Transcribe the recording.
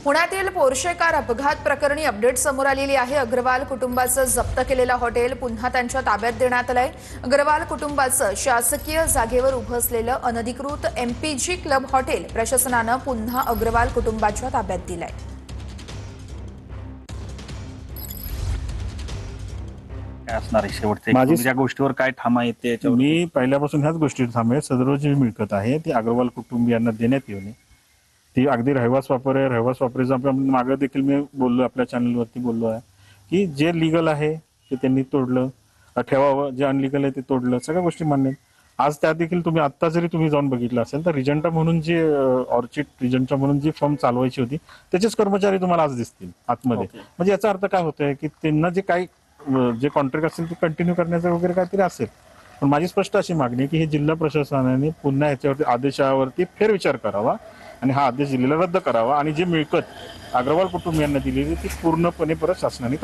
पुण्यातील Porsche car अपघात प्रकरणी अपडेट समोर आलेली आहे। अग्रवाल कुटुंबाचं जप्त केलेलं हॉटेल पुन्हा त्यांच्या ताब्यात देण्यात आलंय। अग्रवाल कुटुंबाचं शासकीय जागेवर उभं असलेलं अनधिकृत एमपीजी क्लब हॉटेल प्रशासनानं पुन्हा अग्रवाल कुटुंबाच्या ताब्यात दिलंय। माझ्या गोष्टीवर काय ठाम आहे ते मी पहिल्यापासून ह्याच गोष्टीवर ठाम आहे। सदर जी मिळकत आहे ती अग्रवाल कुटुंबियांना देण्यात येऊ नये। ती अगदी रहिवास वापरेचं आपण मागे देखील मी बोललो, आपल्या चॅनलवरती बोललो आहे की जे लिगल आहे ते त्यांनी तोडलं ठेवावं, जे अनलिगल आहे ते तोडलं, सगळ्या गोष्टी मान्य आहेत। आज त्या देखील तुम्ही आता जरी तुम्ही जाऊन बघितलं असेल तर रिजंटा म्हणून जे ऑर्चिड रिजंटा म्हणून जी फर्म चालवायची होती त्याचेच कर्मचारी तुम्हाला आज दिसतील आतमध्ये। म्हणजे याचा अर्थ काय होतोय की त्यांना जे काही जे कॉन्ट्रॅक्ट असेल ते कंटिन्यू करण्याचं वगैरे काहीतरी असेल। पण माझी स्पष्ट अशी मागणी आहे की हे जिल्हा प्रशासनाने पुन्हा याच्यावरती आदेशावरती फेरविचार करावा आणि हा आदेश दिलेला रद्द करावा आणि जे मिळकत अग्रवाल कुटुंबियांना दिलेली ती पूर्णपणे परत शासनाने